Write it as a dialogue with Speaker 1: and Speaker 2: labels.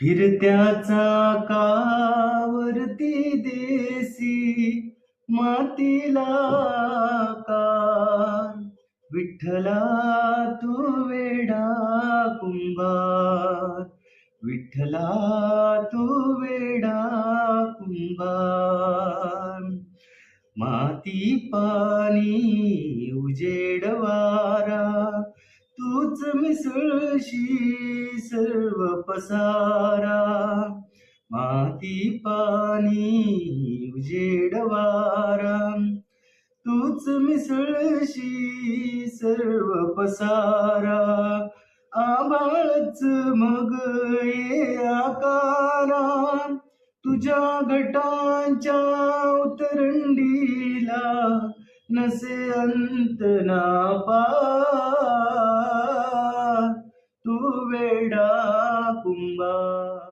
Speaker 1: फिरत्या चाकावरती देसी मातीला कार. विठ्ठला तू वेडा कुंभार, विठ्ठला तू वेडा कुंभार. माती पाणी उजेड वारा, तूच मिसळशी सर्व पसारा. माती पाणी उजेड वारा, तूच मिसळशी सर्व पसारा. आभाळच मग ये आकारा, तुझ्या घटांच्या उतरंडीला नसे अंत ना पार. तू वेडा कुंभार.